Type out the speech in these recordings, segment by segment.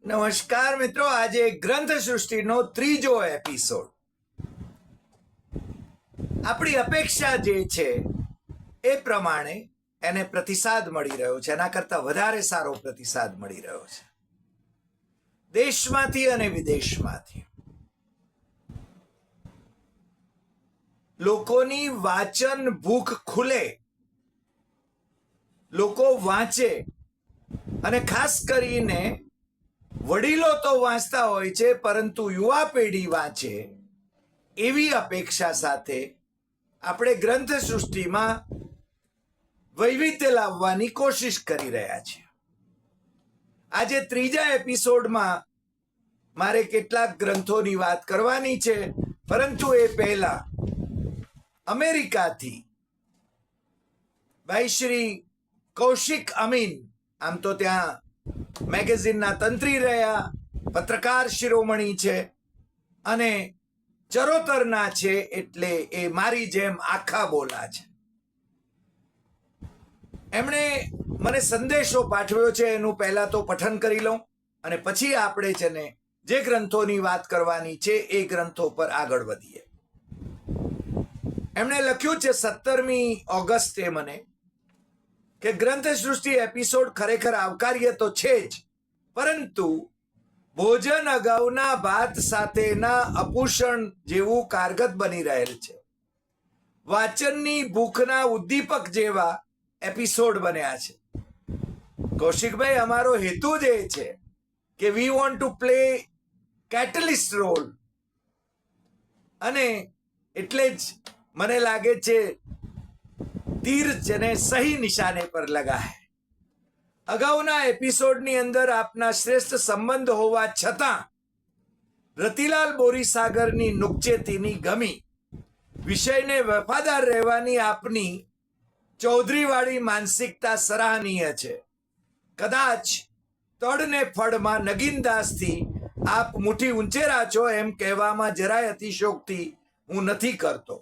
નમસ્કાર મિત્રો, આજે ગ્રંથ સૃષ્ટિનો ત્રીજો એપિસોડ. આપણી અપેક્ષા જે છે એ પ્રમાણે એને પ્રતિસાદ મળી રહ્યો છે, એના કરતા વધારે સારો પ્રતિસાદ મળી રહ્યો છે દેશમાંથી અને વિદેશમાંથી. લોકોની વાંચન ભૂખ ખુલે, લોકો વાંચે, અને ખાસ કરીને વડીલો તો વાંચતા હોય છે પરંતુ યુવા પેઢી વાંચે એવી અપેક્ષા સાથે આપણે ગ્રંથ સૃષ્ટિમાં વૈવિધ્ય લાવવાની કોશિશ કરી રહ્યા છીએ. આજે ત્રીજા એપિસોડમાં મારે કેટલાક ગ્રંથોની વાત કરવાની છે, પરંતુ એ પહેલા અમેરિકાથી ભાઈ શ્રી કૌશિક અમીન, આમ તો ત્યાં મેગેઝિનના તંત્રી રહ્યા, પત્રકાર શિરોમણી છે અને ચરોતરના છે, એટલે એ મારી જેમ આખા બોલા છે. એમણે મને સંદેશો પાઠવ્યો છે, એનું પહેલા તો પઠન કરી લઉં અને પછી આપણે છે ને જે ગ્રંથોની વાત કરવાની છે એ ગ્રંથો પર આગળ વધીએ. એમણે લખ્યું છે 17મી ઓગસ્ટે મને કે ગ્રંથ સૃષ્ટિ એપિસોડ ખરેખર આવકાર્ય તો છે જ, પરંતુ ભોજન અગાઉના ભાત સાથેના અપુષણ જેવું કારગત બની રહેલ છે. વાચનની ભૂખના ઉદ્દીપક જેવા એપિસોડ બન્યા છે. કૌશિકભાઈ, અમારો હેતુ જ એ છે કે we want to play catalyst role, અને એટલે જ મને લાગે છે તીર જેને સહી નિશાને પર લગા હૈ. અગાઉના એપિસોડની અંદર આપના શ્રેષ્ઠ સંબંધ હોવા છતાં રતિલાલ બોરીસાગરની નુકચેતીની ગમી, વિષયને વફાદાર રહેવાની આપની ચૌધરીવાળી માનસિકતા સરાહનીય છે. કદાચ તડને ફળમાં નગીનદાસથી આપ મુઠ્ઠી ઊંચેરા છો એમ કહેવામાં જરાય અતિશોક્તિ હું નથી કરતો.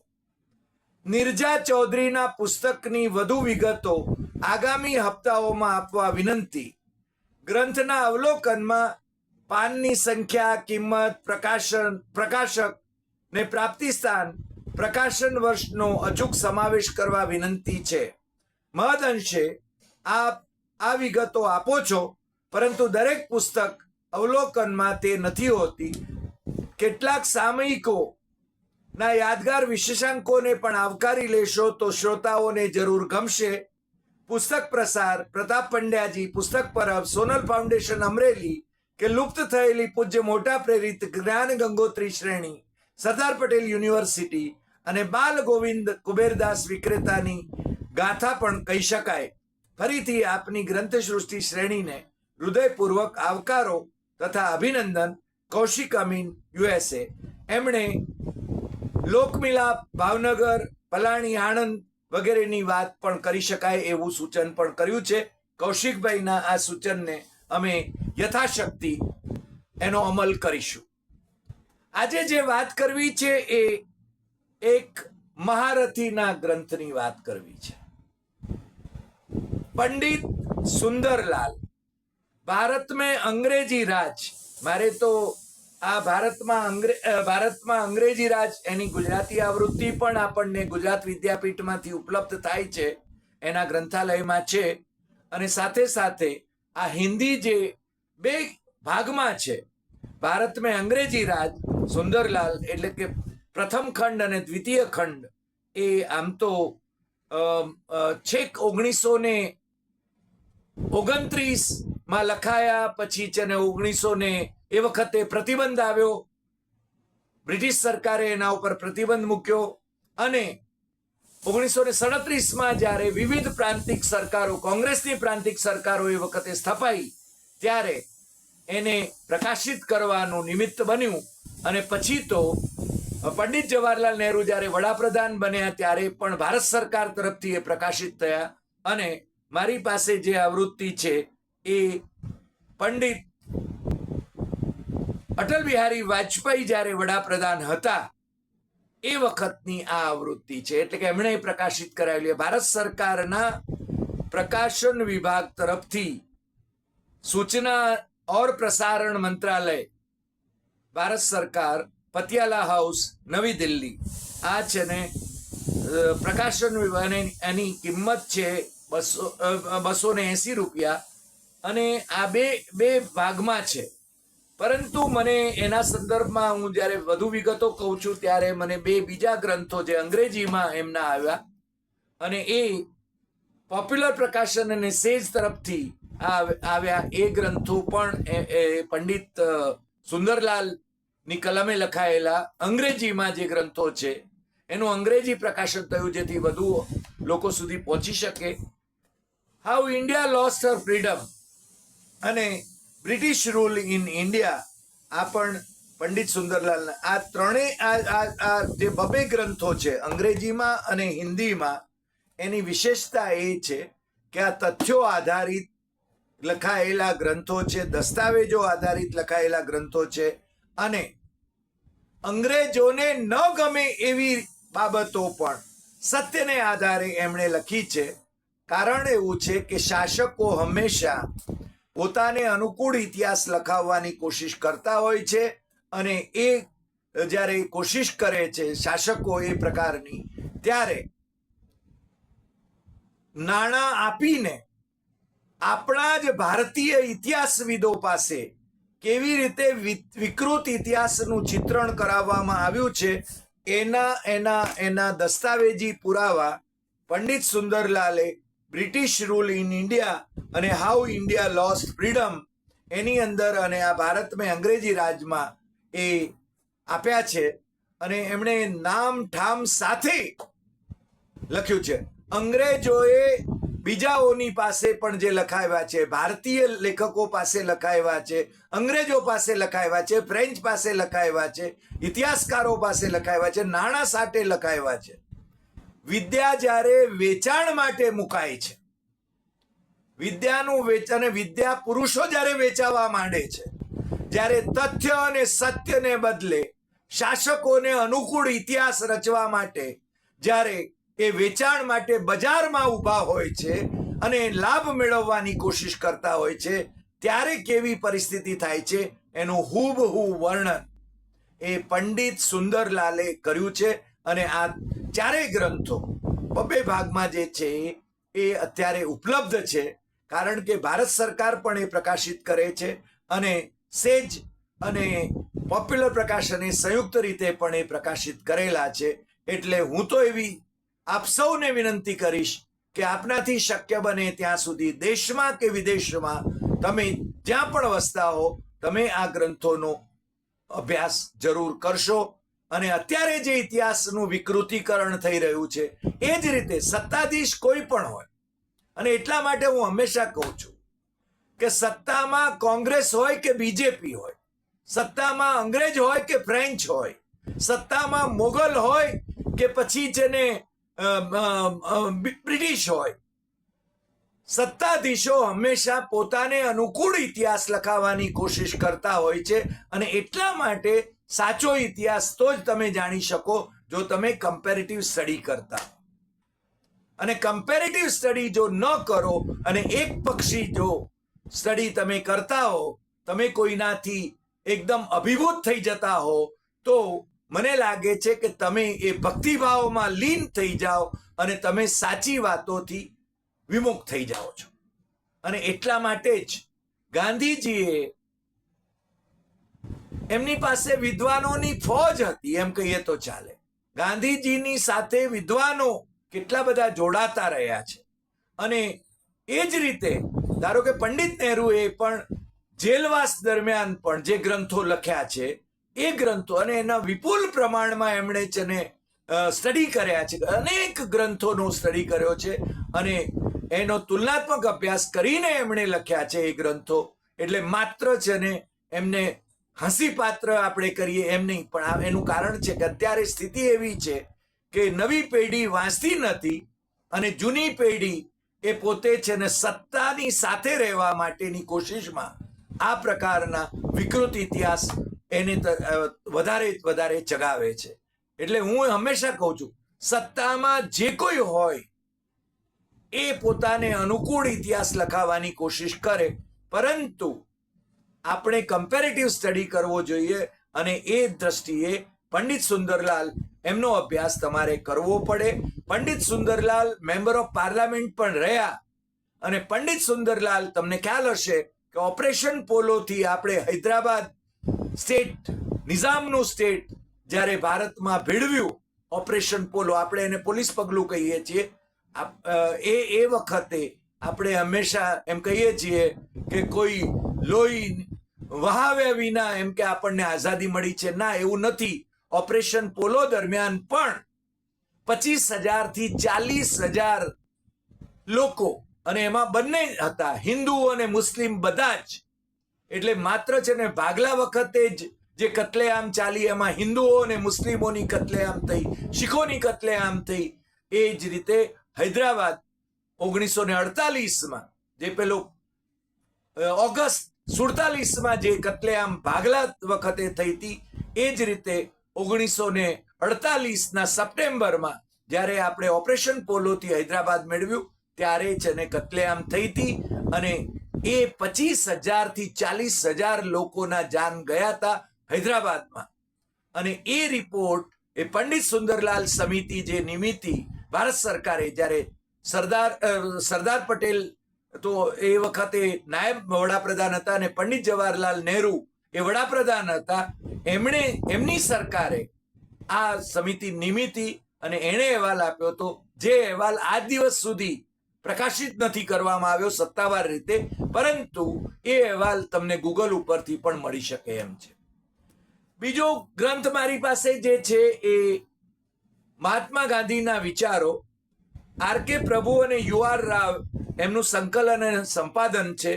નિર્જા ચૌધરીના પુસ્તકની વધુ વિગતો આગામી હપ્તાઓમાં આપવા વિનંતી. ગ્રંથના અવલોકનમાં પાનની સંખ્યા, કિંમત, પ્રકાશક ને પ્રાપ્તિ સ્થાન, પ્રકાશન વર્ષનો અચૂક સમાવેશ કરવા વિનંતી છે. મહદઅંશે આપ આ વિગતો આપો છો, પરંતુ દરેક પુસ્તક અવલોકનમાં તે નથી હોતી. કેટલાક સામયિકો ના યાદગાર વિશેષાંકોને પણ આવકારી લેશો તો શ્રોતાઓને જરૂર ગમશે. પુસ્તક પ્રસાર, પ્રતાપ પંડ્યાજી, પુસ્તક પરબ, સોનલ ફાઉન્ડેશન અમરેલી કે લુપ્ત થયેલી પૂજ્ય મોટા પ્રેરિત જ્ઞાન ગંગોત્રી શ્રેણી, સરદાર પટેલ યુનિવર્સિટી અને બાલ ગોવિંદ કુબેરદાસ વિક્રેતાની ગાથા પણ કહી શકાય. ફરીથી આપની ગ્રંથ સૃષ્ટિ શ્રેણીને હૃદયપૂર્વક આવકારો તથા અભિનંદન. કૌશિક અમીન, યુએસએ. એમણે લોકમિલાપ, ભાવનગર, પલાણી, આણંદ વગેરેની વાત પણ કરી શકાય એવું સૂચન પણ કર્યું છે. કૌશિકભાઈના આ સૂચનને અમે યથાશક્તિ એનો અમલ કરીશું. આજે જે વાત કરવી છે એ એક મહારથીના ગ્રંથની વાત કરવી છે. પંડિત સુંદરલાલ, ભારત મેં અંગ્રેજી રાજ. મારે તો આ ભારતમાં અંગ્રેજી રાજ એની ગુજરાતી આવૃત્તિ પણ આપણને ગુજરાત વિદ્યાપીઠમાંથી ઉપલબ્ધ થાય છે, એના ગ્રંથાલયમાં છે. અને સાથે સાથે આ હિન્દી જે બે ભાગમાં છે, ભારત મેં અંગ્રેજી રાજ સુંદરલાલ, એટલે કે પ્રથમ ખંડ અને દ્વિતીય ખંડ, એ આમ તો છેક 1929 લખાયા. પછી છે ને 1900 એ વખતે પ્રતિબંધ આવ્યો, બ્રિટિશ સરકારે એના ઉપર પ્રતિબંધ મૂક્યો, અને 1937 જ્યારે વિવિધ પ્રાંતિક સરકારો, કોંગ્રેસની પ્રાંતિક સરકારો એ વખતે સ્થપાઈ, ત્યારે એને પ્રકાશિત કરવાનું નિમિત્ત બન્યું. અને પછી તો પંડિત જવાહરલાલ નહેરુ જ્યારે વડાપ્રધાન બન્યા ત્યારે પણ ભારત સરકાર તરફથી એ પ્રકાશિત થયા. અને મારી પાસે જે આવૃત્તિ છે એ પંડિત અટલ બિહારી વાજપેયી જ્યારે વડાપ્રધાન હતા એ વખતની આ આવૃત્તિ છે, એટલે કે એમણે પ્રકાશિત કરાવેલી. ભારત સરકારના પ્રકાશન વિભાગ તરફથી સૂચના और प्रसारण मंत्रालय, भारत सरकार, पतियाला हाउस, नवी दिल्ही, આ છે ને પ્રકાશન વિભાગની એની કિંમત છે 280 રૂપિયા, અને આ બે ભાગમાં છે. પરંતુ મને એના સંદર્ભમાં હું જ્યારે વધુ વિગતો કહું છું ત્યારે મને બે બીજા ગ્રંથો જે અંગ્રેજીમાં એમના આવ્યા, અને એ પોપ્યુલર પ્રકાશન અને સેજ તરફથી આવ્યા એ ગ્રંથો પણ પંડિત સુંદરલાલની કલમે લખાયેલા અંગ્રેજીમાં જે ગ્રંથો છે એનું અંગ્રેજી પ્રકાશન થયું, જેથી વધુ લોકો સુધી પહોંચી શકે. How India lost her freedom અને બ્રિટિશ રૂલ ઇન ઇન્ડિયા, આ પણ પંડિત સુંદરલાલના. આ ત્રણેય જે બબે ગ્રંથો છે અંગ્રેજીમાં અને હિન્દીમાં, એની વિશેષતા એ છે કે આ તથ્યો આધારિત લખાયેલા ગ્રંથો છે, દસ્તાવેજો આધારિત લખાયેલા ગ્રંથો છે, અને અંગ્રેજોને ન ગમે એવી બાબતો પણ સત્યને આધારે એમણે લખી છે. કારણ એવું છે કે શાસકો હંમેશા પોતાને અનુકૂળ ઇતિહાસ લખાવવાની કોશિશ કરતા હોય છે, અને એ જ્યારે કોશિશ કરે છે શાસકો એ પ્રકારની, ત્યારે નાણાં આપીને આપણા જ ભારતીય ઇતિહાસવિદો પાસે કેવી રીતે વિકૃત ઇતિહાસનું ચિત્રણ કરાવવામાં આવ્યું છે એના દસ્તાવેજી પુરાવા પંડિત સુંદરલાલે બ્રિટિશ રૂલ ઇન ઇન્ડિયા અને હાઉ ઇન્ડિયા લોસ્ટ ફ્રીડમ એની અંદર અને આ ભારત મેં અંગ્રેજી રાજમાં એ આપ્યા છે. અને એમણે નામ ઠામ સાથે લખ્યું છે. અંગ્રેજોએ બીજાઓની પાસે પણ જે લખાવ્યા છે, ભારતીય લેખકો પાસે લખાવ્યા છે, અંગ્રેજો પાસે લખાવ્યા છે, ફ્રેન્ચ પાસે લખાવ્યા છે, ઇતિહાસકારો પાસે લખાવ્યા છે, નાણાં સાથે લખાવ્યા છે. વિદ્યા જ્યારે વેચાણ માટે મુકાય છે, વિદ્યાનું વેચાણ, વિદ્યા પુરુષો જ્યારે વેચાવા માંડે છે, જ્યારે તથ્ય અને સત્યને બદલે શાસકોને અનુકૂળ ઇતિહાસ રચવા માટે જ્યારે એ વેચાણ માટે બજારમાં ઊભા હોય છે અને લાભ મેળવવાની કોશિશ કરતા હોય છે, ત્યારે કેવી પરિસ્થિતિ થાય છે એનું હુબહુ વર્ણન એ પંડિત સુંદરલાલે કર્યું છે. અને આ ચારેય ગ્રંથો બબે ભાગમાં જે છે એ અત્યારે ઉપલબ્ધ છે, કારણ કે ભારત સરકાર પણ એ પ્રકાશિત કરે છે, અને સેજ અને પોપ્યુલર પ્રકાશને સંયુક્ત રીતે પણ એ પ્રકાશિત કરેલા છે. એટલે હું તો એવી આપ સૌને વિનંતી કરીશ કે આપનાથી શક્ય બને ત્યાં સુધી દેશમાં કે વિદેશમાં તમે જ્યાં પણ વસતા હો, તમે આ ગ્રંથોનો અભ્યાસ જરૂર કરશો. અને અત્યારે જે ઇતિહાસનું વિકૃતિકરણ થઈ રહ્યું છે એ જ રીતે સત્તાધીશ કોઈ પણ હોય, અને એટલા માટે હું હંમેશા કહું છું કે સત્તામાં કોંગ્રેસ હોય કે બીજેપી હોય, સત્તામાં અંગ્રેજ હોય કે ફ્રેન્ચ હોય, સત્તામાં મોગલ હોય કે પછી જેને બ્રિટિશ હોય, સત્તાધીશો હંમેશા પોતાને અનુકૂળ ઇતિહાસ લખાવવાની કોશિશ કરતા હોય છે. અને એટલા માટે સાચો ઇતિહાસ તો જ તમે જાણી શકો જો તમે કમ્પેરેટિવ સ્ટડી કરતા. અને કમ્પેરેટિવ સ્ટડી જો ન કરો અને એક પક્ષી જો સ્ટડી તમે કરતા હો, તમે કોઈનાથી એકદમ અભિભૂત થઈ જતા હો, તો મને લાગે છે કે તમે એ ભક્તિભાવમાં લીન થઈ જાઓ અને તમે સાચી વાતોથી વિમુખ થઈ જાઓ છો. અને એટલા માટે જ ગાંધીજીએ, એમની પાસે વિદ્વાનોની ફોજ હતી એમ કહીએ તો ચાલે. ગાંધીજીની સાથે વિદ્વાનો કેટલા બધા જોડાતા રહ્યા છે. અને એ જ રીતે ધારો કે પંડિત નહેરુએ પણ જેલવાસ દરમિયાન પણ જે ગ્રંથો લખ્યા છે એ ગ્રંથો, અને એના વિપુલ પ્રમાણમાં એમણે છે ને સ્ટડી કર્યા છે, અનેક ગ્રંથોનો સ્ટડી કર્યો છે, અને એનો તુલનાત્મક અભ્યાસ કરીને એમણે લખ્યા છે એ ગ્રંથો. એટલે માત્ર છે ને એમને હસી પાત્ર આપણે કરીએ એમ નહીં, પણ એનું કારણ છે કે અત્યારે સ્થિતિ એવી છે કે નવી પેઢી વાંચતી નથી, અને જૂની પેઢી એ પોતે છે ને સત્તાની સાથે રહેવા માટેની કોશિશમાં આ પ્રકારના વિકૃત ઇતિહાસ એને વધારે ચગાવે છે. એટલે હું હંમેશા કહું છું, સત્તામાં જે કોઈ હોય એ પોતાને અનુકૂળ ઇતિહાસ લખાવવાની કોશિશ કરે, પરંતુ આપણે કમ્પેરેટિવ સ્ટડી કરવો જોઈએ અને એ દ્રષ્ટિએ પંડિત સુંદરલાલ એમનો અભ્યાસ તમારે કરવો પડે. Pandit Sundarlal member of parliament પણ રહ્યા અને પંડિત સુંદરલાલ તમને ખ્યાલ હશે કે ઓપરેશન પોલોથી આપણે હૈદરાબાદ સ્ટેટ, નિઝામનું સ્ટેટ જ્યારે ભારતમાં ભેળવ્યું, ઓપરેશન પોલો, આપણે એને પોલીસ પગલું કહીએ છીએ, એ વખતે આપણે હંમેશા એમ કહીએ છીએ કે કોઈ લોહી વહાવ્યા વિના એમ કે આપણને આઝાદી મળી છે. ના, એવું નથી. ઓપરેશન પોલો દરમિયાન પણ 25,000 થી 40,000 લોકો, અને એમાં બંને હતા, હિન્દુ અને મુસ્લિમ બધા જ. એટલે માત્ર છે ને ભાગલા વખતે જ જે કતલેઆમ ચાલી એમાં હિન્દુઓ અને મુસ્લિમોની કતલેઆમ થઈ, શીખોની કતલેઆમ થઈ. એ જ રીતે હૈદરાબાદ 1948માં જે પેલો ઓગસ્ટ 47માં જે કતલેઆમ ભાગલા વખતે થઈ હતી, એ જ રીતે 1948ના સપ્ટેમ્બરમાં જ્યારે આપણે ઓપરેશન પોલોથી હૈદરાબાદ મેળવ્યું ત્યારે છે ને કતલેઆમ થઈ હતી અને એ 25,000 થી 40,000 લોકોના જાન ગયા હતા હૈદરાબાદમાં. અને એ રિપોર્ટ એ પંડિત સુંદરલાલ સમિતિ જે નિમિત્તિ ભારત સરકારે, જ્યારે સરદાર પટેલ તો એ વખતે નાયબ વડાપ્રધાન હતા અને પંડિત જવાહરલાલ નહેરુ એ વડાપ્રધાન હતા, એમની સરકારે આ સમિતિ નિમિત્તિ અને એણે અહેવાલ આપ્યો હતો, જે અહેવાલ આજ દિવસ સુધી પ્રકાશિત નથી કરવામાં આવ્યો સત્તાવાર રીતે, પરંતુ એ અહેવાલ તમને ગૂગલ ઉપરથી પણ મળી શકે એમ છે. બીજો ગ્રંથ મારી પાસે જે છે એ મહાત્મા ગાંધીના વિચારો, આર.કે. પ્રભુ અને યુ.આર. રાવ એમનું સંકલન અને સંપાદન છે.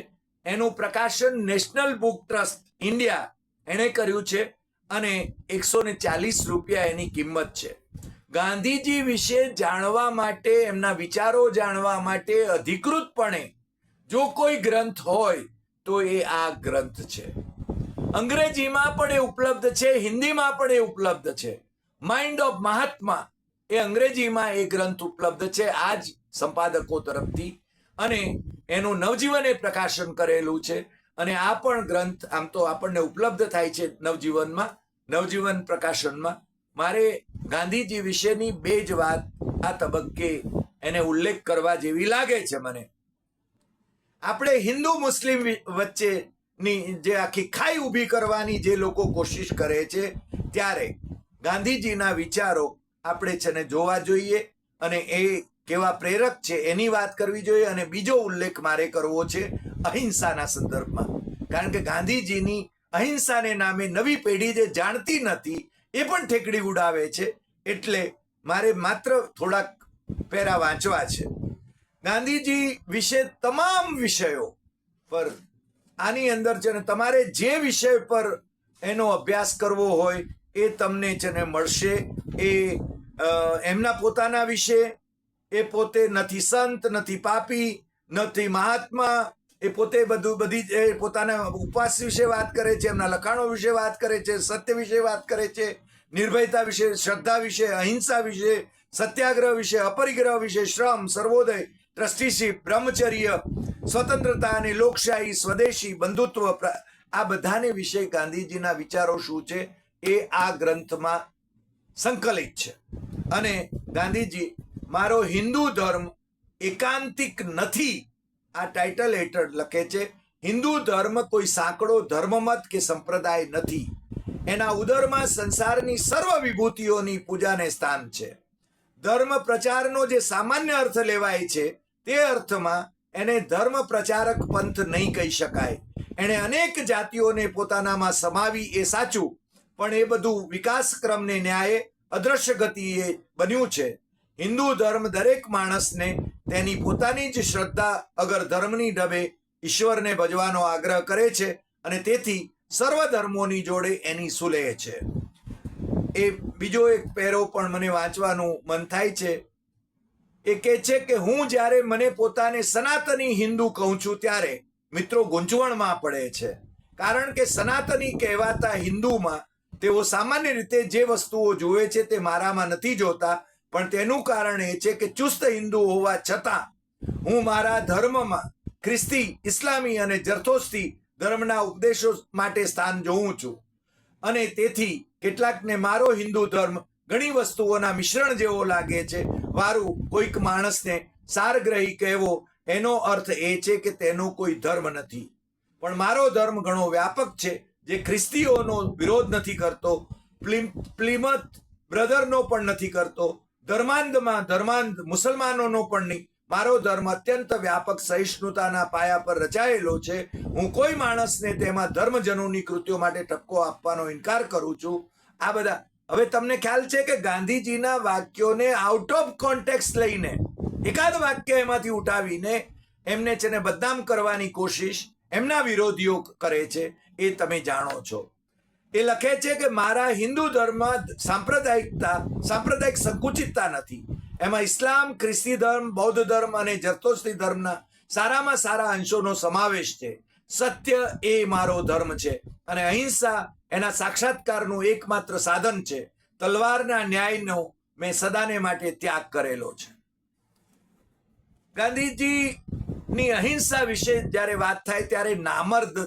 એનું પ્રકાશન નેશનલ બુક ટ્રસ્ટ ઇન્ડિયા એણે કર્યું છે અને 140 રૂપિયા એની કિંમત છે. ગાંધીજી વિશે જાણવા માટે, એમના વિચારો જાણવા માટે અધિકૃતપણે જો કોઈ ગ્રંથ હોય તો એ આ ગ્રંથ છે. અંગ્રેજીમાં પણ એ ઉપલબ્ધ છે, હિન્દીમાં પણ એ ઉપલબ્ધ છે. માઇન્ડ ઓફ મહાત્મા એ અંગ્રેજીમાં એ ગ્રંથ ઉપલબ્ધ છે આ જ સંપાદકો તરફથી, અને એનું નવજીવન એ પ્રકાશન કરેલું છે. અને આ પણ ગ્રંથ આમ તો આપણને ઉપલબ્ધ થાય છે નવજીવન પ્રકાશનમાં. મારે ગાંધીજી વિશેની 2 જ વાત આ તબક્કે એને ઉલ્લેખ કરવા જેવી લાગે છે મને. આપણે હિન્દુ મુસ્લિમ વચ્ચેની જે આખી ખાઈ ઊભી કરવાની જે લોકો કોશિશ કરે છે, ત્યારે ગાંધીજીના વિચારો આપણે છે ને જોવા જોઈએ અને એ કેવા પ્રેરક છે એની વાત કરવી જોઈએ. અને બીજો ઉલ્લેખ મારે કરવો છે અહિંસાના સંદર્ભમાં, કારણ કે ગાંધીજીની અહિંસાને નામે નવી પેઢી જે જાણતી નથી એ પણ ઠેકડી ઉડાવે છે. એટલે મારે માત્ર થોડાક પેરા વાંચવા છે. ગાંધીજી વિશે તમામ વિષયો પર આની અંદર છે ને તમારે જે વિષય પર એનો અભ્યાસ કરવો હોય એ તમને છે ને મળશે. એ એમના પોતાના વિશે, એ પોતે નથી સંત, નથી પાપી, નથી મહાત્મા, એ પોતે બધી પોતાના ઉપવાસ વિશે વાત કરે છે, એમના લખાણો વિશે વાત કરે છે, સત્ય વિશે વાત કરે છે, નિર્ભયતા વિશે, શ્રદ્ધા વિશે, અહિંસા વિશે, સત્યાગ્રહ વિશે, અપરિગ્રહ વિશે, શ્રમ, સર્વોદય, ટ્રસ્ટીશીપ, બ્રહ્મચર્ય, સ્વતંત્રતા અને લોકશાહી, સ્વદેશી, બંધુત્વ, આ બધાને વિશે ગાંધીજીના વિચારો શું છે એ આ ગ્રંથમાં સંકલિત છે. અને ગાંધીજી મારો હિન્દુ ધર્મ એકાંતિક નથી આ ટાઇટલ હેઠળ લખે છે. હિન્દુ ધર્મ કોઈ સાંકડો ધર્મમત કે સંપ્રદાય નથી. એના ઉદરમાં સંસારની સર્વ વિભૂતિઓની પૂજાને સ્થાન છે. ધર્મ પ્રચારનો જે સામાન્ય અર્થ લેવાય છે તે અર્થમાં એને ધર્મ પ્રચારક પંથ નહીં કહી શકાય. એણે અનેક જાતિઓને પોતાનામાં સમાવી એ સાચું, પણ એ બધું વિકાસ ક્રમને ન્યાયે અદ્રશ્ય ગતિએ બન્યું છે. હિન્દુ ધર્મ દરેક માણસને તેની પોતાની જ શ્રદ્ધા અગર ધર્મની ઢબે ઈશ્વરને ભજવાનો આગ્રહ કરે છે અને તેથી સર્વ ધર્મોની જોડે એની સુલેહ છે. એ બીજો એક પેરો પણ મને વાંચવાનું મન થાય છે. એ કહે છે કે હું જ્યારે મને પોતાને સનાતની હિન્દુ કહું છું ત્યારે મિત્રો ગૂંચવણમાં પડે છે, કારણ કે સનાતની કહેવાતા હિન્દુમાં તેઓ સામાન્ય રીતે જે વસ્તુઓ જુએ છે તે મારામાં નથી જોતા. પણ તેનું કારણ એ છે કે ચુસ્ત હિન્દુ હોવા છતાં હું મારા ધર્મમાં ખ્રિસ્તી, ઇસ્લામી અને જરથોસ્તી ધર્મના ઉપદેશો માટે સ્થાન જોઉં છું. અને તેથી કેટલાકને મારો હિન્દુ ધર્મ ઘણી વસ્તુઓના મિશ્રણ જેવો લાગે છે. વારું કોઈક માણસને સારગ્રહી કહેવો એનો અર્થ એ છે કે તેનો કોઈ ધર્મ નથી. પણ મારો ધર્મ ઘણો વ્યાપક છે, જે ખ્રિસ્તીઓનો વિરોધ નથી કરતો, પ્લિમથ બ્રધરનો પણ નથી કરતો, ધર્માંધ મુસલમાનોનો પણ નહીં. મારો ધર્મ અત્યંત વ્યાપક સહિષ્ણુતાના પાયા પર રચાયેલો છે. હું કોઈ માણસને તેમાં ધર્મજનોની કૃત્યો માટે ઠપકો આપવાનો ઇનકાર કરું છું. આ બધા હવે તમને ખ્યાલ છે કે ગાંધીજીના વાક્યોને આઉટ ઓફ કોન્ટેક્સ્ટ લઈને એકાદ વાક્ય એમાંથી ઉઠાવીને એમને છે ને બદનામ કરવાની કોશિશ એમના વિરોધીઓ કરે છે. એ તમે જાણો છો. એ લખે છે કે મારા હિન્દુ ધર્મમાં સાંપ્રદાયિક સંકુચિતતા નથી. એમાં ઇસ્લામ, ખ્રિસ્તી ધર્મ, બૌદ્ધ ધર્મ અને જરતોસ્તી ધર્મના સારામાં સારા અંશોનો સમાવેશ છે. સત્ય એ મારો ધર્મ છે અને અહિંસા એના સાક્ષાત્કારનું એકમાત્ર સાધન છે. તલવારના ન્યાયનો મેં સદાને માટે ત્યાગ કરેલો છે. ગાંધીજીની અહિંસા વિશે જ્યારે વાત થાય ત્યારે નામર્દ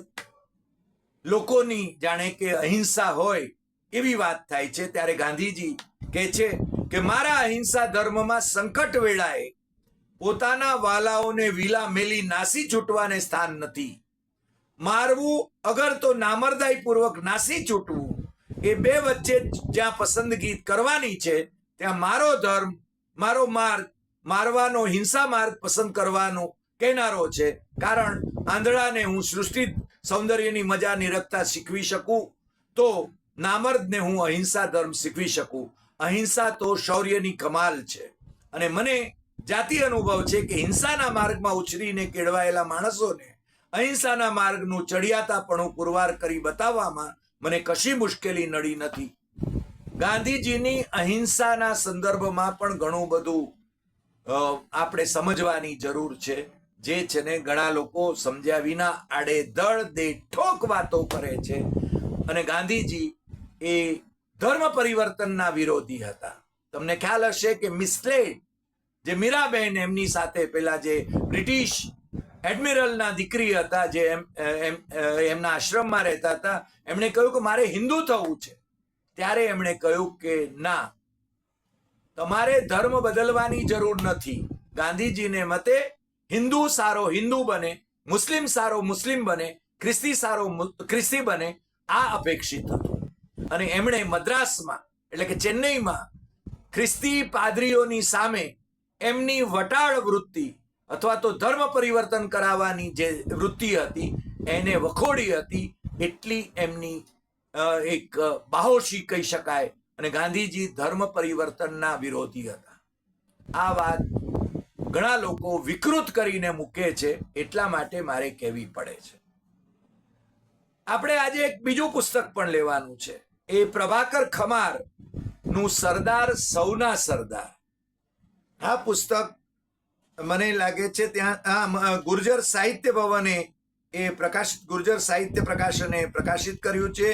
લોકોની જાણે કે અહિંસા હોય એવી વાત થાય છે. ત્યારે ગાંધીજી કહે છે કે મારા અહિંસા ધર્મમાં સંકટ વેળાએ પોતાના વાલાઓને વિલા મેલી નાસી છૂટવાને સ્થાન નથી. મારવું અગર તો નામર્દાઈ પૂર્વક નાસી છૂટવું, એ બે વચ્ચે જ્યાં પસંદગી કરવાની છે ત્યાં મારો ધર્મ, મારો માર્ગ મારવાનો, હિંસા માર્ગ પસંદ કરવાનો કહેનારો છે. કારણ આંધળાને હું સૃષ્ટિ સૌંદર્યની મજા નિરખતા શીખવી શકું તો નામર્દને હું અહિંસા ધર્મ શીખવી શકું. અહિંસા તો શૌર્યની કમાલ છે અને મને જાતિ અનુભવ છે કે હિંસાના માર્ગમાં ઉછરીને કેળવાયેલા માણસોને અહિંસાના માર્ગનું ચડિયાતાપણું પુરવાર કરી બતાવવામાં મને કશી મુશ્કેલી નડી નથી. ગાંધીજીની અહિંસાના સંદર્ભમાં પણ ઘણું બધું આપણે સમજવાની જરૂર છે. જે છે ને ઘણા લોકો સમજ્યા વિના આડેધડ દેઠોક વાતો કરે છે. અને ગાંધીજી એ ધર્મ પરિવર્તનના વિરોધી હતા. તમને ખ્યાલ હશે કે મિસલેડ જે મીરાબેન એમની સાથે પેલા જે બ્રિટિશ એડમિરલના દીકરી હતા, જે એમના આશ્રમમાં રહેતા હતા, એમણે કહ્યું કે મારે હિન્દુ થવું છે. ત્યારે એમણે કહ્યું કે ના, તમારે ધર્મ બદલવાની જરૂર નથી. ગાંધીજીને મતે હિન્દુ સારો હિન્દુ બને, મુસ્લિમ સારો મુસ્લિમ બને, ખ્રિસ્તી સારો ખ્રિસ્તી બને, આ અપેક્ષિત હતું. અને એમણે મદ્રાસમાં એટલે કે ચેન્નઈમાં ખ્રિસ્તી પાદરીઓની સામે એમની વટાળ વૃત્તિ અથવા તો ધર્મ પરિવર્તન કરાવવાની જે વૃત્તિ હતી એને વખોડી હતી. એટલી એમની એક બાહોશી કહી શકાય. અને ગાંધીજી ધર્મ પરિવર્તનના વિરોધી હતા. આ વાત ઘણા લોકો વિકૃત કરીને મૂકે છે, એટલા માટે મારે કહેવી પડે છે. આપણે આજે એક બીજું પુસ્તક પણ લેવાનું છે. એ પ્રભાકર ખમાર નું સરદાર સૌના સરદાર. આ પુસ્તક મને લાગે છે ત્યાં ગુર્જર સાહિત્ય ભવને ગુર્જર સાહિત્ય પ્રકાશને પ્રકાશિત કર્યું છે.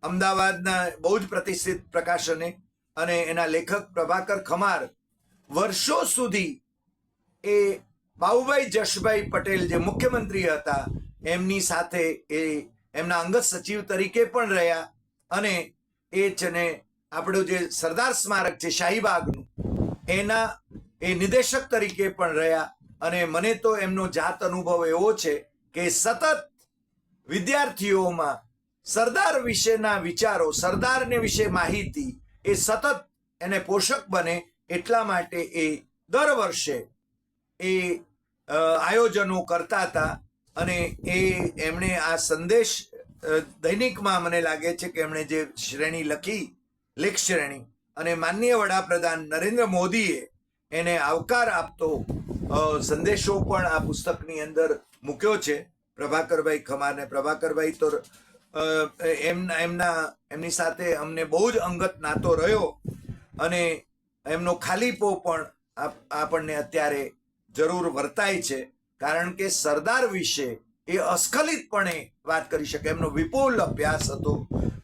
અમદાવાદના બહુ જ પ્રતિષ્ઠિત પ્રકાશને. અને એના લેખક પ્રભાકર ખમાર વર્ષો સુધી એ બાબુભાઈ જશભાઈ પટેલ જે મુખ્યમંત્રી હતા એમની સાથે એ એમના અંગત સચિવ તરીકે પણ રહ્યા. અને એ છે ને આપણું જે સરદાર સ્મારક છે શાહીબાગનું, એના એ નિદેશક તરીકે પણ રહ્યા. અને મને તો એમનો જાત અનુભવ એવો છે કે સતત વિદ્યાર્થીઓમાં સરદાર વિશેના વિચારો, સરદારને વિશે માહિતી એ સતત એને પોષક બને. એટલા માટે એ દર વર્ષે એ આયોજનો કરતા હતા. અને એમણે આ સંદેશ દૈનિકમાં મને લાગે છે કે એમણે જે શ્રેણી લખી, લેખ શ્રેણી, અને માનનીય વડાપ્રધાન નરેન્દ્ર મોદીએ એને આવકાર આપતો સંદેશો પણ આ પુસ્તકની અંદર મૂક્યો છે. પ્રભાકરભાઈ ખમારને, પ્રભાકરભાઈ તો એમની સાથે અમને બહુ જ અંગત નાતો રહ્યો. અને એમનો ખાલીપો પણ આપણને અત્યારે જરૂર વર્તાય છે. કારણ કે સરદાર વિશે એ અસ્ખલિતપણે વાત કરી શકે. એમનો વિપુલ અભ્યાસ હતો.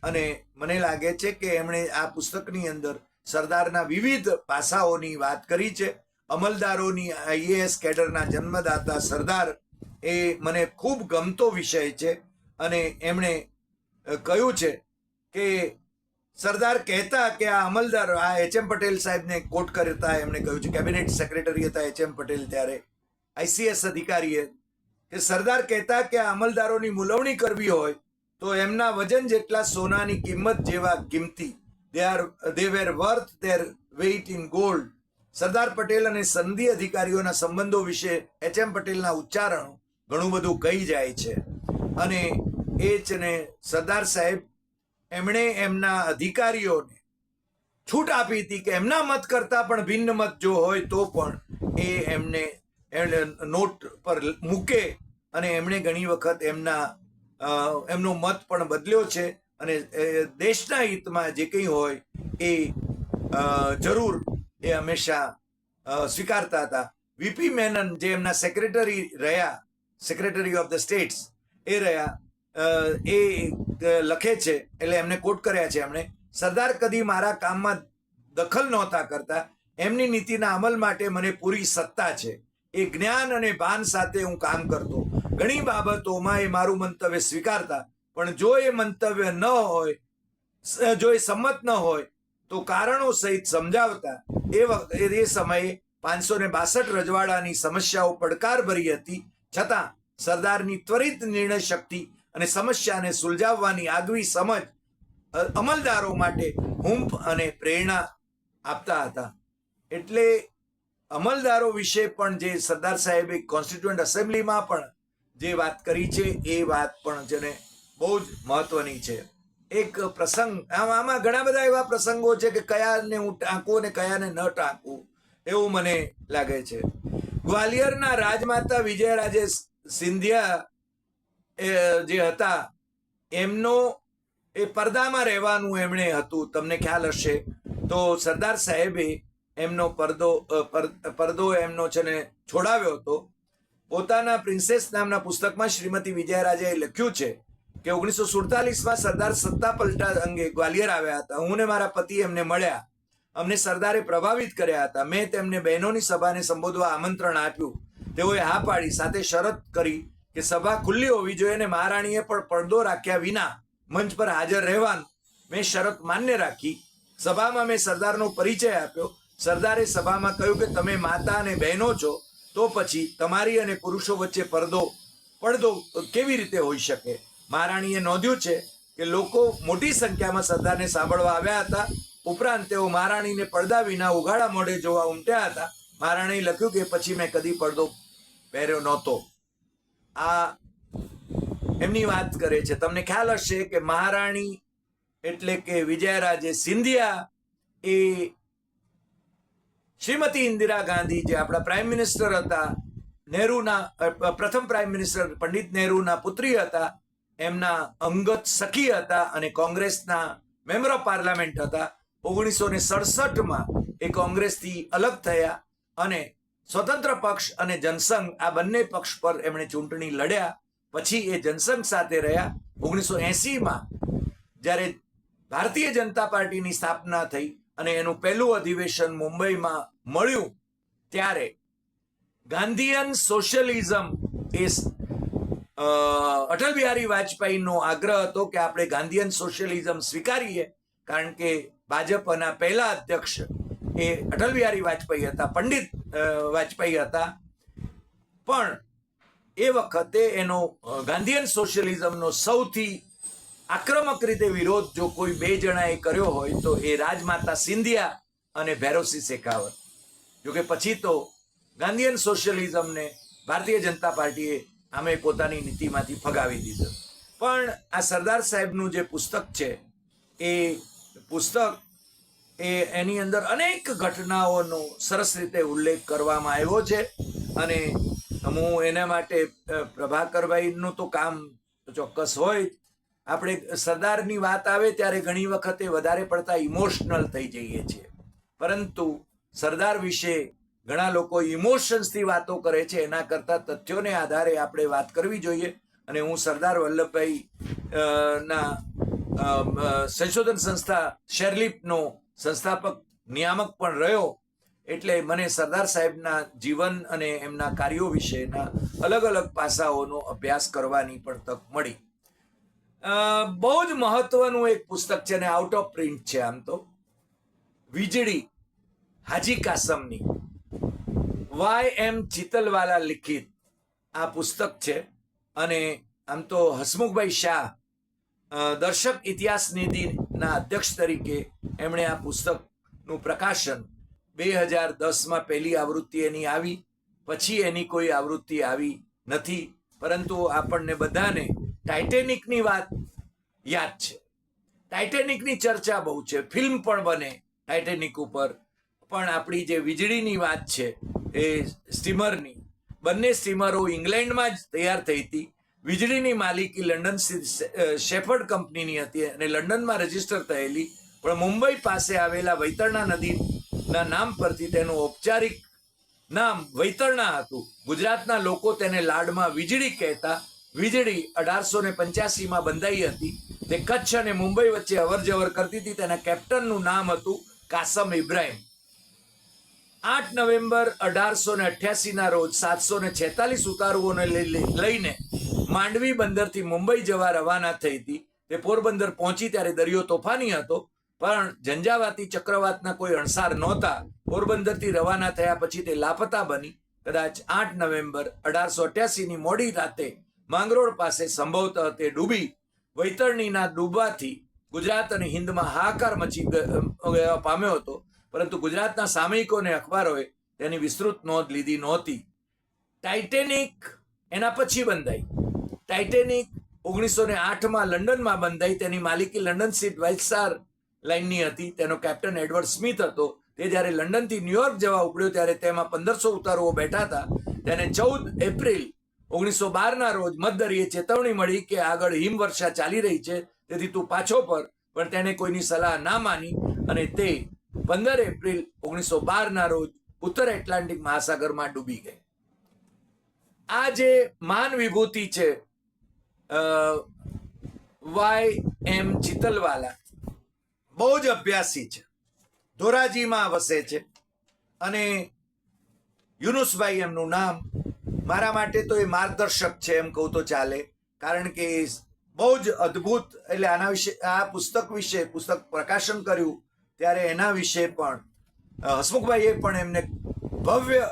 અને મને લાગે છે કે એમણે આ પુસ્તકની અંદર સરદારના વિવિધ પાસાઓની વાત કરી છે. અમલદારોની આઈએએસ કેડરના જન્મદાતા સરદાર એ મને ખૂબ ગમતો વિષય છે. અને એમણે કહ્યું છે કે સરદાર કહેતા કે આ અમલદાર, આ એચ.એમ. પટેલ સાહેબને કોટ કરતા એમણે કહ્યું છે, કેબિનેટ સેક્રેટરી હતા એચ.એમ. પટેલ ત્યારે, આઈસીએસ અધિકારીએ, કે સરદાર કહેતા કે આ અમલદારોની મૂલવણી કરવી હોય તો એમના વજન જેટલા સોનાની કિંમત જેવા કિંમતી, they were worth their weight in gold. Sardar Patel અને સંધિ અધિકારીઓના સંબંધો વિશે એચ.એમ. પટેલના ઉચ્ચારણો ઘણું બધું કહી જાય છે. અને એ જ ને સરદાર સાહેબ એમણે એમના અધિકારીઓને છૂટ આપી હતી કે એમના મત કરતા પણ ભિન્ન મત જો હોય તો પણ એ એમને નોટ પર મૂકે, અને એમણે ઘણી વખત એમનો મત પણ બદલ્યો છે. અને દેશના હિતમાં જે કંઈ હોય એ જરૂર એ હંમેશા સ્વીકારતા હતા. વીપી મેનન જે એમના સેક્રેટરી રહ્યા, સેક્રેટરી ઓફ ધ સ્ટેટ્સ એ રહ્યા, એ લખે છે, એટલે એમને કોટ કર્યા છે એમણે, સરદાર કદી મારા કામમાં દખલ નહોતા કરતા, એમની નીતિના અમલ માટે મને પૂરી સત્તા છે. એ જ્ઞાન અને ભાન સાથે હું કામ કરતો. ઘણી બાબતોમાં એ મારું મંતવ્ય સ્વીકારતા, પણ જો એ મંતવ્ય ન હોય, જો એ સંમત ન હોય તો કારણો સહિત સમજાવતા. એ સમયે 562 રજવાડાની સમસ્યાઓ પડકારભરી હતી, છતાં સરદારની ત્વરિત નિર્ણય શક્તિ અને સમસ્યાને સુલઝાવવાની આગવી સમજ અમલદારો માટે હુંફ અને પ્રેરણા આપતા હતા. એટલે અમલદારો વિશે પણ જે સરદાર સાહેબે કોન્સ્ટિટ્યુઅન્ટ એસેમ્બલીમાં પણ જે વાત કરી છે એ વાત પણ જેને બહુ જ મહત્વની છે. એક પ્રસંગ, આમાં ઘણા બધા એવા પ્રસંગો છે કે કયાને હું ટાંકું અને કયાને ન ટાંકું એવું મને લાગે છે. ગ્વાલિયરના રાજમાતા વિજયરાજે સિંધિયા જે હતા એમનો એ પડદામાં રહેવાનું એમણે હતું, તમને ખ્યાલ હશે. તો સરદાર સાહેબે એમનો પડદો એમનો છે ને છોડાવ્યો હતો. પોતાના પ્રિન્સેસ નામના પુસ્તકમાં શ્રીમતી વિજયરાજે લખ્યું છે કે 1947માં સરદાર સત્તા પલટા અંગે ગ્વાલિયર આવ્યા હતા. હું ને મારા પતિ એમને મળ્યા. અમને સરદારે પ્રભાવિત કર્યા હતા. મેં તેમને બહેનોની સભાને સંબોધવા આમંત્રણ આપ્યું. તેઓએ હા પાડી, સાથે શરત કરી કે સભા ખુલ્લી હોવી જોઈએ અને મહારાણીએ પણ પડદો રાખ્યા વિના મંચ પર હાજર રહેવાનું. મેં શરત માન્ય રાખી. સભામાં મેં સરદારનો પરિચય આપ્યો. સરદારે સભામાં કહ્યું કે તમે માતા અને બહેનો છો, તો પછી તમારી અને પુરુષો વચ્ચે પડદો કેવી રીતે હોઈ શકે? મહારાણીએ નોંધ્યું છે કે લોકો મોટી સંખ્યામાં સરદારને સાંભળવા આવ્યા હતા. ઉપરાંત તેઓ મહારાણીને પડદા વિના ઉઘાડા મોઢે જોવા ઉમટ્યા હતા. મહારાણીએ લખ્યું કે પછી મેં કદી પડદો પહેર્યો નહોતો. આ એમની વાત કરે છે. તમને ખ્યાલ હશે કે મહારાણી એટલે કે વિજયરાજે સિંધિયા એ શ્રીમતી ઇન્દિરા ગાંધી જે આપણા પ્રાઇમ મિનિસ્ટર હતા, નહેરુના પ્રથમ પ્રાઇમ મિનિસ્ટર પંડિત નહેરુના પુત્રી હતા, એમના અંગત સખી હતા અને કોંગ્રેસના મેમ્બર ઓફ પાર્લામેન્ટ હતા. 1967માં એ કોંગ્રેસથી અલગ થયા અને સ્વતંત્ર પક્ષ અને જનસંઘ આ બંને પક્ષ પર એમણે ચૂંટણી લડ્યા. પછી એ જનસંઘ સાથે રહ્યા. 1980માં જ્યારે ભારતીય જનતા પાર્ટીની સ્થાપના થઈ અને એનું પહેલું અધિવેશન મુંબઈમાં મળ્યું, ત્યારે ગાંધીયન સોશિયલિઝમ એ અટલ બિહારી વાજપેયીનો આગ્રહ હતો કે આપણે ગાંધીયન સોશિયલિઝમ સ્વીકારીએ, કારણ કે ભાજપના પહેલા અધ્યક્ષ એ અટલ બિહારી વાજપેયી હતા, પંડિત વાજપેયી હતા. પણ એ વખતે એનો ગાંધીયન સોશિયલિઝમનો સૌથી આક્રમક રીતે વિરોધ જો કોઈ બે જણાએ કર્યો હોય તો એ રાજમાતા સિંધિયા અને ભૈરોસિંહ શેખાવત. જોકે પછી તો ગાંધીયન સોશિયલિઝમને ભારતીય જનતા પાર્ટીએ આમે પોતાની નીતિમાંથી ફગાવી દીધો. પણ આ સરદાર સાહેબનું જે પુસ્તક છે એ પુસ્તક એની અંદર અનેક ઘટનાઓનો સરસ રીતે ઉલ્લેખ કરવામાં આવ્યો છે. અને હું એના માટે પ્રભાકરભાઈનું તો કામ ચોક્કસ હોય. આપણે સરદારની વાત આવે ત્યારે ઘણી વખતે વધારે પડતા ઇમોશનલ થઈ જઈએ છીએ, પરંતુ સરદાર વિશે ઘણા લોકો ઇમોશન્સથી વાતો કરે છે. એના કરતા તથ્યોને આધારે આપણે વાત કરવી જોઈએ. અને હું સરદાર વલ્લભભાઈ ના સંશોધન સંસ્થા શેરલિપનો સંસ્થાપક નિયામક પણ રહ્યો, એટલે મને સરદાર સાહેબના જીવન અને એમના કાર્યો વિશેના અલગ અલગ પાસાઓનો અભ્યાસ કરવાની પણ તક મળી. બહુ જ મહત્વનું એક પુસ્તક છે અને આઉટ ઓફ પ્રિન્ટ છે. આમ તો વીજળી હાજી કાસમની YM ચિતલવાલા લિખિત આ પુસ્તક છે. અને આમ તો હસમુખભાઈ શાહ દર્શક ઇતિહાસ નિધિના અધ્યક્ષ તરીકે એમણે આ પુસ્તકનું પ્રકાશન 2010માં પહેલી આવૃત્તિ એની આવી, પછી એની કોઈ આવૃત્તિ આવી નથી. પરંતુ આપણને બધાને ટાઇટેનિકની વાત યાદ છે. ટાઇટેનિકની ચર્ચા બહુ છે, ફિલ્મ પણ બને ટાઇટેનિક ઉપર. પણ આપણી જે વીજળીની વાત છે એ સ્ટીમરની, બંને સ્ટીમરો ઇંગ્લેન્ડમાં જ તૈયાર થઈ હતી. વીજળીની માલિકી લંડન શેફર્ડ કંપનીની હતી અને લંડનમાં રજીસ્ટર થયેલી, પણ મુંબઈ પાસે આવેલા વૈતરણા નદીના નામ પરથી તેનું ઔપચારિક નામ વૈતરણા હતું. ગુજરાતના લોકો તેને લાડમાં વીજળી કહેતા. વીજળી 1885માં બંધાઈ હતી. તે કચ્છ અને મુંબઈ વચ્ચે અવરજવર કરતી હતી. તેના કેપ્ટનનું નામ હતું કાસમ ઇબ્રાહિમ. 8 નવેમ્બર 1888ના રોજ 746 ઉતારુઓને લઈને માંડવી બંદરથી મુંબઈ જવા રવાના થઈ હતી. તે પોરબંદર પહોંચી ત્યારે દરિયો તોફાની હતો, પણ ઝંઝાવાતી ચક્રવાતના કોઈ અણસાર નહોતા. પોરબંદરથી રવાના થયા પછી તે લાપતા બની. કદાચ 8 નવેમ્બર 1888ની મોડી રાતે માંગરોળ પાસે સંભવતઃ તે ડૂબી. વૈતરણીના ડૂબવાથી ગુજરાત અને હિન્દમાં હાહાકાર મચી પામ્યો હતો, પરંતુ ગુજરાતના સામયિકો અને અખબારોએ તેની વિસ્તૃત નોંધ લીધી નહોતી. ટાઇટેનિક એના પછી બંધાઈ. ટાઇટેનિક 1908માં લંડનમાં બંધાઈ. તેની માલિકી લંડન સીટ વ્હાઇટ સ્ટાર લાઇનની હતી. તેનો કેપ્ટન એડવર્ડ સ્મિથ હતો. તે જ્યારે લંડનથી ન્યુયોર્ક જવા ઉપડ્યો ત્યારે તેમાં 1500 ઉતારુઓ બેઠા હતા. તેને 14 એપ્રિલ 1912ના રોજ મધદરિયે ચેતવણી મળી કે આગળ હિમવર્ષા ચાલી રહી છે, તેથી તું પાછો પર. પણ તેને કોઈની સલાહ ના માની અને તે 15 એપ્રિલ 1912ના રોજ ઉત્તર એટલાન્ટિક મહાસાગરમાં ડૂબી ગઈ. આ જે માન વિભૂતિ છે YM ચિતલવાલા, બહુ જ અભ્યાસી છે, ધોરાજીમાં વસે છે. અને યુનુસભાઈ એમનું નામ. મારા માટે તો એ માર્ગદર્શક છે એમ કહું તો ચાલે, કારણ કે બહુ જ અદ્ભુત. એટલે આના વિશે, આ પુસ્તક વિશે, પુસ્તક પ્રકાશન કર્યું ત્યારે એના વિશે પણ હસમુખભાઈએ પણ એમને ભવ્ય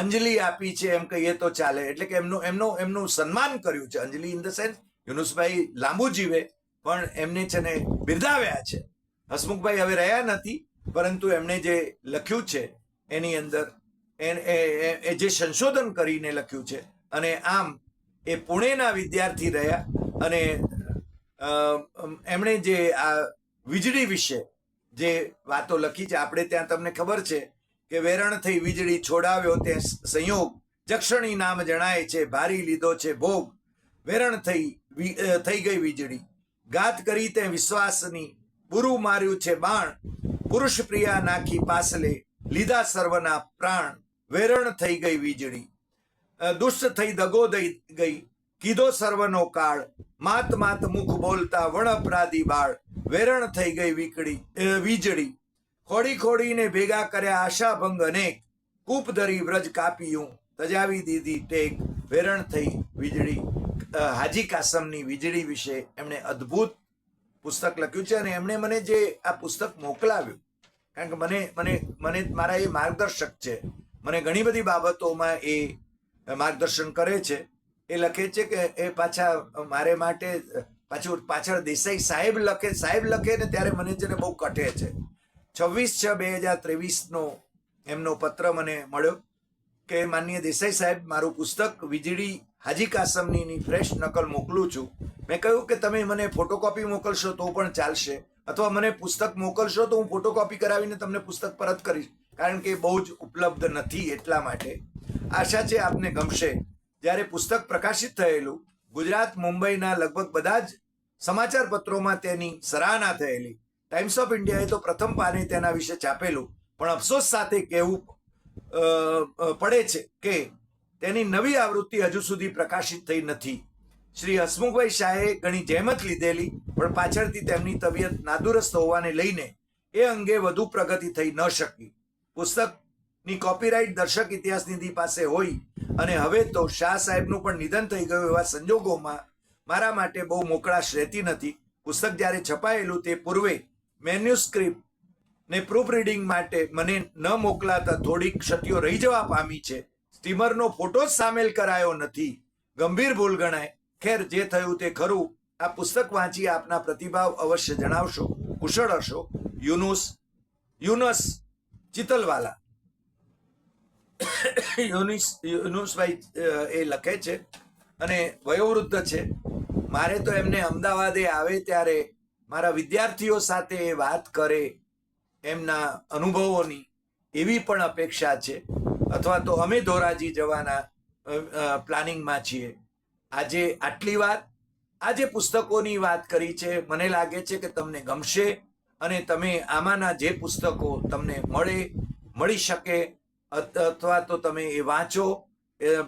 અંજલિ આપી છે એમ કહીએ તો ચાલે. એટલે કે એમનું સન્માન કર્યું છે. અંજલિ ઇન ધ સેન્સ યુનુસભાઈ લાંબુ જીવે, પણ એમને છે ને બિરદાવ્યા છે. હસમુખભાઈ હવે રહ્યા નથી, પરંતુ એમણે જે લખ્યું છે એની અંદર એ જે સંશોધન કરીને લખ્યું છે. અને આમ એ પુણેના વિદ્યાર્થી રહ્યા અને એમણે જે આ વીજળી વિશે જે વાતો લખી છે, આપણે ત્યાં તમને ખબર છે કે વેરણ થઈ વીજળી છોડાવ્યો તે સંયોગ, જક્ષણી નામ જણાય છે, ભારી લીધો છે ભોગ. વેરણ થઈ ગઈ વીજળી, ગાત કરી તે વિશ્વાસની, બુરું માર્યું છે બાણ, પુરુષ પ્રિયા નાખી પાસલે, લીધા સર્વના પ્રાણ. વેરણ થઈ ગઈ વીજળી, દુષ્ટ થઈ દગો દઈ ગઈ, કીધો સર્વનો કાળ, માત માત મુખ બોલતા વણ અપરાધી બાળ. વેરણ થઈ ગઈ વીજળી, ખોડી ખોડીને ભેગા કર્યા આશા ભંગ અનેક, કૂપ ધરી વ્રજ કાપ્યું, તજાવી દીધી ટેક. વેરણ થઈ વીજળી. હાજી કાસમની વીજળી વિશે એમણે અદ્ભુત પુસ્તક લખ્યું છે. અને એમણે મને જે આ પુસ્તક મોકલાવ્યું, કારણ કે મને મારા એ માર્ગદર્શક છે. મને ઘણી બધી બાબતોમાં એ માર્ગદર્શન કરે છે. એ લખે છે કે એ પાછા મારે માટે પાછળ દેસાઈ સાહેબ લખે ને ત્યારે મને છે ને બહુ કટે છે. 26/6/2023નો એમનો પત્ર મને મળ્યો કે માનનીય દેસાઈ સાહેબ, મારું પુસ્તક વીજળી હાજી કાસમની ફ્રેશ નકલ મોકલું છું. મેં કહ્યું કે તમે મને ફોટોકોપી મોકલશો તો પણ ચાલશે, અથવા મને પુસ્તક મોકલશો તો હું ફોટોકોપી કરાવીને તમને પુસ્તક પરત કરીશ, કારણ કે બહુ જ ઉપલબ્ધ નથી. એટલા માટે આશા છે આપને ગમશે. જ્યારે પુસ્તક પ્રકાશિત થયેલું, ગુજરાત મુંબઈના લગભગ બધા જ સમાચાર પત્રોમાં તેની સરાહના થયેલી. ટાઈમ્સ ઓફ ઇન્ડિયાએ તો પ્રથમ પાને તેના વિશે છાપેલું, પણ અફસોસ સાથે કહેવું પડે છે કે તેની નવી આવૃત્તિ હજુ સુધી પ્રકાશિત થઈ નથી. શ્રી હસમુખભાઈ શાહે ઘણી જહેમત લીધેલી, પણ પાછળથી તેમની તબિયત નાદુરસ્ત હોવાને લઈને એ અંગે વધુ પ્રગતિ થઈ ન શકી. પુસ્તકની કોપીરાઇટ દર્શક ઇતિહાસ નિધિ પાસે હોય અને હવે તો શાહ સાહેબનું પણ નિધન થઈ ગયું એવા સંજોગોમાં મારા માટે બહુ મોકળાશ રહેતી નથી. પુસ્તક જ્યારે છપાયેલું તે પૂર્વે મેન્યુસ્ક્રિપ્ટ ને પ્રૂફ રીડિંગ માટે મને ન મોકલાતા થોડીક ક્ષતિઓ રહી જવા પામી છે. સ્ટીમરનો ફોટો જ સામેલ કરાયો નથી, ગંભીર ભૂલ ગણાય. ખેર, જે થયું તે ખરું. આ પુસ્તક વાંચી આપના પ્રતિભાવ અવશ્ય જણાવશો. કુશળ હશો. યુનસ ચિતલવાલા. યુનુસભાઈ એ લખે છે અને વયોવૃદ્ધ છે. મારે તો એમને અમદાવાદે આવે ત્યારે મારા વિદ્યાર્થીઓ સાથે વાત કરે, એમના અનુભવોની એવી પણ અપેક્ષા છે, અથવા તો અમે ધોરાજી જવાના પ્લાનિંગમાં છીએ. આજે આટલી વાત, આજે પુસ્તકોની વાત કરી છે. મને લાગે છે કે તમને ગમશે અને તમે આમાંના જે પુસ્તકો તમને મળી શકે અથવા તો તમે એ વાંચો.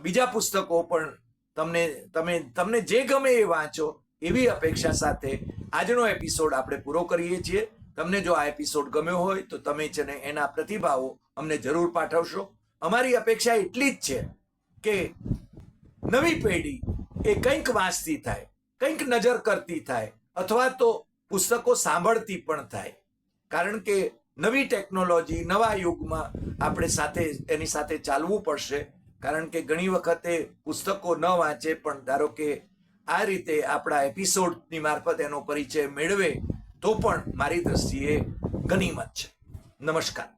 બીજા પુસ્તકો પણ તમને જે ગમે એ વાંચો, એવી અપેક્ષા સાથે આજનો એપિસોડ આપણે પૂરો કરીએ છીએ. તમને જો આ એપિસોડ ગમ્યો હોય તો તમે છે ને એના પ્રતિભાવો અમને જરૂર પાઠવશો. અમારી અપેક્ષા એટલી જ છે કે નવી પેઢી એ કંઈક વાંચતી થાય, કંઈક નજર કરતી થાય, અથવા તો પુસ્તકો સાંભળતી પણ થાય. કારણ કે નવી ટેકનોલોજી, નવા યુગમાં આપણે એની સાથે ચાલવું પડશે. કારણ કે ઘણી વખતે પુસ્તકો ન વાંચે પણ ધારો કે આ રીતે આપણા એપિસોડની મારફત એનો પરિચય મેળવે તો પણ મારી દ્રષ્ટિએ ગનીમત છે. નમસ્કાર.